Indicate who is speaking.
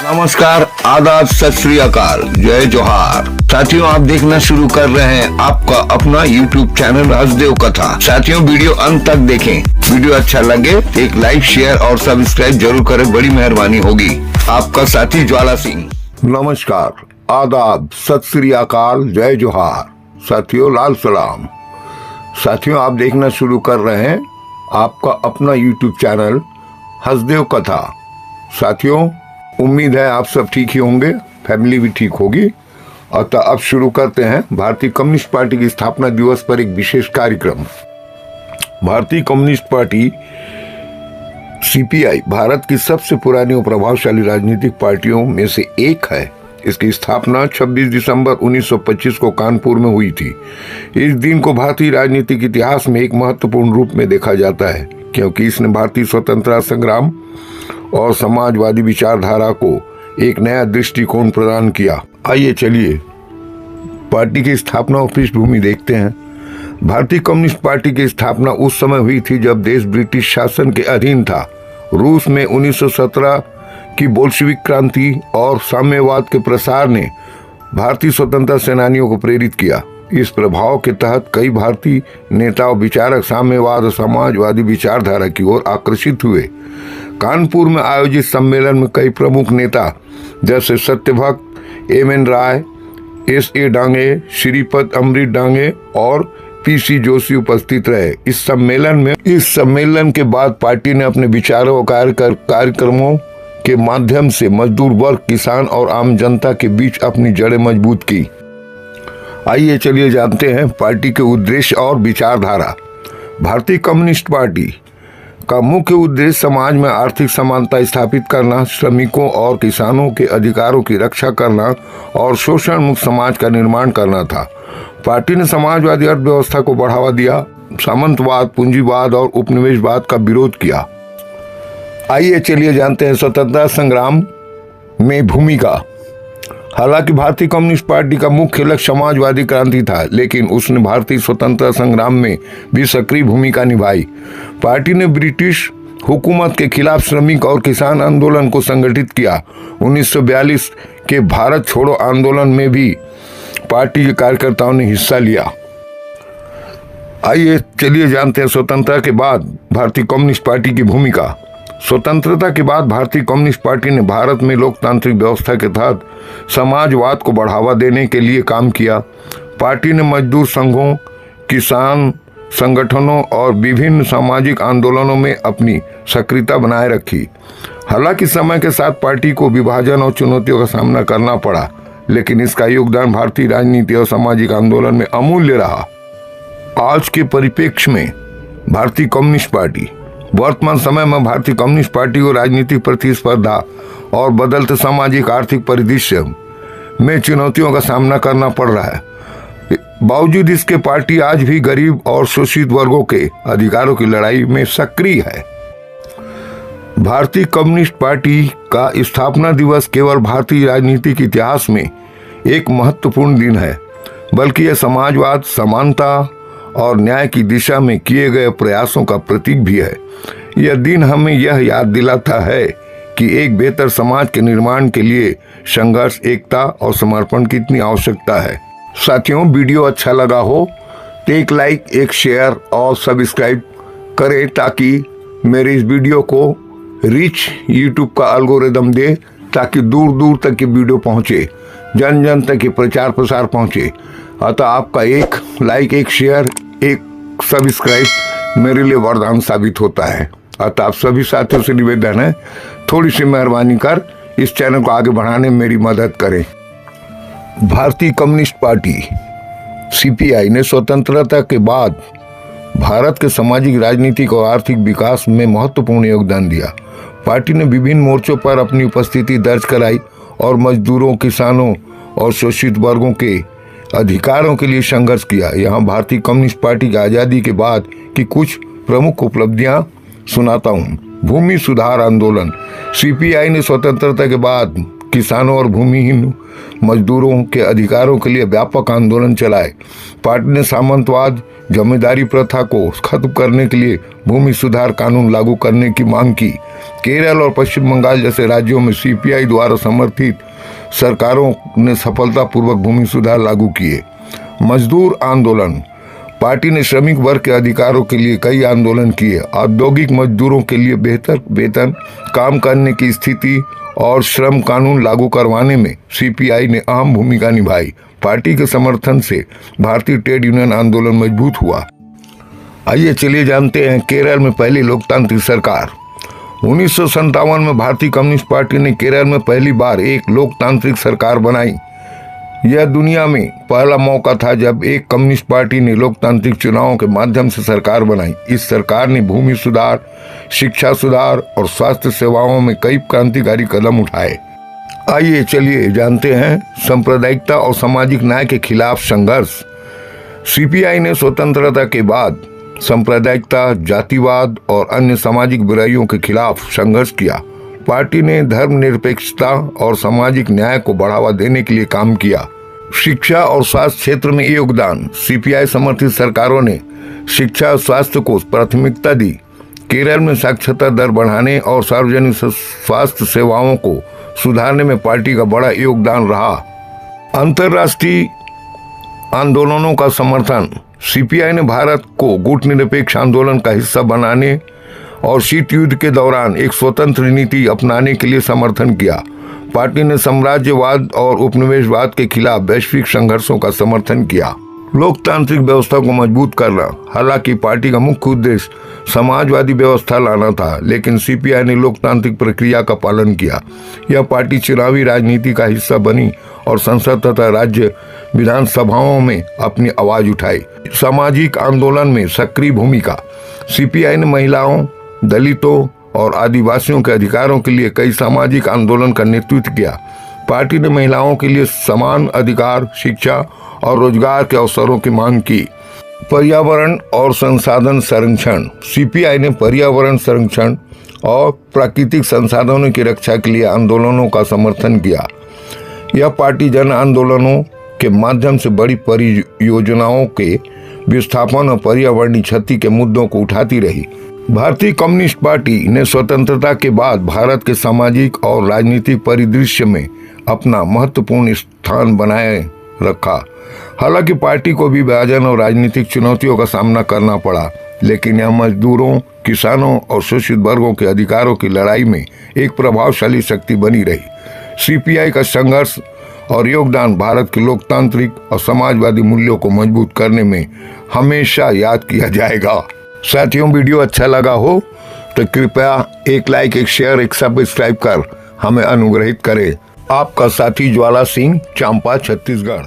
Speaker 1: नमस्कार, आदाब, सत श्री अकाल, जय जोहार। साथियों, आप देखना शुरू कर रहे हैं आपका अपना YouTube चैनल हसदेव कथा। साथियों, वीडियो अंत तक देखें। वीडियो अच्छा लगे एक लाइक, शेयर और सब्सक्राइब जरूर करें, बड़ी मेहरबानी होगी। आपका साथी ज्वाला सिंह। नमस्कार, आदाब, सत श्री अकाल, जय जोहार। साथियों, लाल सलाम। साथियों, आप देखना शुरू कर रहे हैं आपका अपना YouTube चैनल हसदेव कथा। साथियों, उम्मीद है आप सब ठीक ही होंगे, फैमिली भी ठीक होगी। अतः अब शुरू करते हैं भारतीय कम्युनिस्ट पार्टी की स्थापना दिवस पर एक विशेष कार्यक्रम। भारतीय कम्युनिस्ट पार्टी सीपीआई भारत की सबसे पुरानी और प्रभावशाली राजनीतिक पार्टियों में से एक है। इसकी स्थापना 26 दिसंबर 1925 को कानपुर में हुई थी। इस दिन को भारतीय राजनीतिक इतिहास में एक महत्वपूर्ण रूप में देखा जाता है, क्योंकि इसने भारतीय स्वतंत्रता संग्राम और समाजवादी विचारधारा को एक नया दृष्टिकोण प्रदान किया। आइए चलिए पार्टी की स्थापना और पृष्ठभूमि देखते हैं। भारतीय कम्युनिस्ट पार्टी की स्थापना उस समय हुई थी जब देश ब्रिटिश शासन के अधीन था। रूस में 1917 की बोल्शेविक क्रांति और साम्यवाद के प्रसार ने भारतीय स्वतंत्रता सेनानियों को प्रेरित किया। इस प्रभाव के तहत कई भारतीय नेता और विचारक साम्यवाद और समाजवादी विचारधारा की ओर आकर्षित हुए। कानपुर में आयोजित सम्मेलन में कई प्रमुख नेता जैसे सत्यभक्त, एम.एन. राय, एस.ए. डांगे, श्रीपद अमृत डांगे और पी.सी. जोशी उपस्थित रहे। इस सम्मेलन के बाद पार्टी ने अपने विचारों और कार्यक्रमों के माध्यम से मजदूर वर्ग, किसान और आम जनता के बीच अपनी जड़ें मजबूत की। आइए चलिए जानते हैं पार्टी के उद्देश्य और विचारधारा। भारतीय कम्युनिस्ट पार्टी का मुख्य उद्देश्य समाज में आर्थिक समानता स्थापित करना, श्रमिकों और किसानों के अधिकारों की रक्षा करना और शोषण मुक्त समाज का निर्माण करना था। पार्टी ने समाजवादी अर्थव्यवस्था को बढ़ावा दिया, सामंतवाद, पूंजीवाद और उपनिवेशवाद का विरोध किया। आइए चलिए जानते हैं स्वतंत्रता संग्राम में भूमिका। हालांकि भारतीय कम्युनिस्ट पार्टी का मुख्य लक्ष्य समाजवादी क्रांति था, लेकिन उसने भारतीय स्वतंत्रता संग्राम में भी सक्रिय भूमिका निभाई। पार्टी ने ब्रिटिश हुकूमत के खिलाफ श्रमिक और किसान आंदोलन को संगठित किया। 1942 के भारत छोड़ो आंदोलन में भी पार्टी के कार्यकर्ताओं ने हिस्सा लिया। आइए चलिए जानते हैं स्वतंत्रता के बाद भारतीय कम्युनिस्ट पार्टी की भूमिका। स्वतंत्रता के बाद भारतीय कम्युनिस्ट पार्टी ने भारत में लोकतांत्रिक व्यवस्था के तहत समाजवाद को बढ़ावा देने के लिए काम किया। पार्टी ने मजदूर संघों, किसान संगठनों और विभिन्न सामाजिक आंदोलनों में अपनी सक्रियता बनाए रखी। हालांकि समय के साथ पार्टी को विभाजन और चुनौतियों का सामना करना पड़ा, लेकिन इसका योगदान भारतीय राजनीति और सामाजिक आंदोलन में अमूल्य रहा। आज के परिप्रेक्ष्य में भारतीय कम्युनिस्ट पार्टी वर्तमान समय में भारतीय कम्युनिस्ट पार्टी को राजनीतिक प्रतिस्पर्धा और बदलते सामाजिक आर्थिक परिदृश्य में चुनौतियों का सामना करना पड़ रहा है। बावजूद इसके पार्टी आज भी गरीब और शोषित वर्गों के अधिकारों की लड़ाई में सक्रिय है। भारतीय कम्युनिस्ट पार्टी का स्थापना दिवस केवल भारतीय राजनीतिक इतिहास में एक महत्वपूर्ण दिन है, बल्कि यह समाजवाद, समानता और न्याय की दिशा में किए गए प्रयासों का प्रतीक भी है। यह दिन हमें यह याद दिलाता है कि एक बेहतर समाज के निर्माण के लिए संघर्ष, एकता और समर्पण की इतनी आवश्यकता है। साथियों, वीडियो अच्छा लगा हो तो एक लाइक, एक शेयर और सब्सक्राइब करें, ताकि मेरे इस वीडियो को रीच यूट्यूब का एल्गोरिदम दे, ताकि दूर दूर तक की वीडियो पहुंचे, जन जन तक की प्रचार प्रसार पहुंचे। अतः आपका एक लाइक, एक शेयर, एक सब्सक्राइब मेरे लिए वरदान साबित होता है। अतः आप सभी साथियों से निवेदन है, थोड़ी सी मेहरबानी कर इस चैनल को आगे बढ़ाने में मेरी मदद करें। भारतीय कम्युनिस्ट पार्टी सीपीआई ने स्वतंत्रता के बाद भारत के सामाजिक, राजनीतिक और आर्थिक विकास में महत्वपूर्ण योगदान दिया। पार्टी ने विभिन्न मोर्चों पर अपनी उपस्थिति दर्ज कराई और मजदूरों, किसानों और शोषित वर्गों के अधिकारों के लिए संघर्ष किया। यहाँ भारतीय कम्युनिस्ट पार्टी की आज़ादी के बाद की कुछ प्रमुख उपलब्धियां सुनाता हूँ। भूमि सुधार आंदोलन। सीपीआई ने स्वतंत्रता के बाद किसानों और भूमिहीन मजदूरों के अधिकारों के लिए व्यापक आंदोलन चलाए। पार्टी ने सामंतवाद जमींदारी प्रथा को खत्म करने के लिए भूमि सुधार कानून लागू करने की मांग की। केरल और पश्चिम बंगाल जैसे राज्यों में सीपीआई द्वारा समर्थित सरकारों ने सफलतापूर्वक भूमि सुधार लागू किए। मजदूर आंदोलन। पार्टी ने श्रमिक वर्ग के अधिकारों के लिए कई आंदोलन किए। औद्योगिक मजदूरों के लिए बेहतर वेतन, काम करने की स्थिति और श्रम कानून लागू करवाने में सीपीआई ने अहम भूमिका निभाई। पार्टी के समर्थन से भारतीय ट्रेड यूनियन आंदोलन मजबूत हुआ। आइए चलिए जानते हैं केरल में पहली लोकतांत्रिक सरकार। 1957 में भारतीय कम्युनिस्ट पार्टी ने केरल में पहली बार एक लोकतांत्रिक सरकार बनाई। यह दुनिया में पहला मौका था जब एक कम्युनिस्ट पार्टी ने लोकतांत्रिक चुनावों के माध्यम से सरकार बनाई। इस सरकार ने भूमि सुधार, शिक्षा सुधार और स्वास्थ्य सेवाओं में कई क्रांतिकारी कदम उठाए। आइए चलिए जानते हैं सांप्रदायिकता और सामाजिक न्याय के खिलाफ संघर्ष। सीपीआई ने स्वतंत्रता के बाद सांप्रदायिकता, जातिवाद और अन्य सामाजिक बुराइयों के खिलाफ संघर्ष किया। पार्टी ने धर्मनिरपेक्षता और सामाजिक न्याय को बढ़ावा देने के लिए काम किया। शिक्षा और स्वास्थ्य क्षेत्र में योगदान। सीपीआई समर्थित सरकारों ने शिक्षा और स्वास्थ्य को प्राथमिकता दी। केरल में साक्षरता दर बढ़ाने और सार्वजनिक स्वास्थ्य सेवाओं को सुधारने में पार्टी का बड़ा योगदान रहा। अंतर्राष्ट्रीय आंदोलनों का समर्थन। सीपीआई ने भारत को गुटनिरपेक्ष आंदोलन का हिस्सा बनाने और शीत युद्ध के दौरान एक स्वतंत्र नीति अपनाने के लिए समर्थन किया। पार्टी ने साम्राज्यवाद और उपनिवेशवाद के खिलाफ वैश्विक संघर्षों का समर्थन किया। लोकतांत्रिक व्यवस्था को मजबूत करना। हालांकि पार्टी का मुख्य उद्देश्य समाजवादी व्यवस्था लाना था, लेकिन सीपीआई ने लोकतांत्रिक प्रक्रिया का पालन किया। यह पार्टी चुनावी राजनीति का हिस्सा बनी और संसद तथा राज्य विधानसभाओं में अपनी आवाज उठाई। सामाजिक आंदोलन में सक्रिय भूमिका। सीपीआई ने महिलाओं, दलितों और आदिवासियों के अधिकारों के लिए कई सामाजिक आंदोलन का नेतृत्व किया। पार्टी ने महिलाओं के लिए समान अधिकार, शिक्षा और रोजगार के अवसरों की मांग की। पर्यावरण और संसाधन संरक्षण। सीपीआई ने पर्यावरण संरक्षण और प्राकृतिक संसाधनों की रक्षा के लिए आंदोलनों का समर्थन किया। यह पार्टी जन आंदोलनों के माध्यम से बड़ी परियोजनाओं के विस्थापन और पर्यावरणीय क्षति के मुद्दों को उठाती रही। भारतीय कम्युनिस्ट पार्टी ने स्वतंत्रता के बाद भारत के सामाजिक और राजनीतिक परिदृश्य में अपना महत्वपूर्ण स्थान बनाए रखा। हालांकि पार्टी को भी विभाजन और राजनीतिक चुनौतियों का सामना करना पड़ा, लेकिन यह मजदूरों, किसानों और शोषित वर्गों के अधिकारों की लड़ाई में एक प्रभावशाली शक्ति बनी रही। सीपीआई का संघर्ष और योगदान भारत के लोकतांत्रिक और समाजवादी मूल्यों को मजबूत करने में हमेशा याद किया जाएगा। साथियों, वीडियो अच्छा लगा हो तो कृपया एक लाइक, एक शेयर, एक सब्सक्राइब कर हमें अनुग्रहित करें। आपका साथी ज्वाला सिंह, चांपा, छत्तीसगढ़।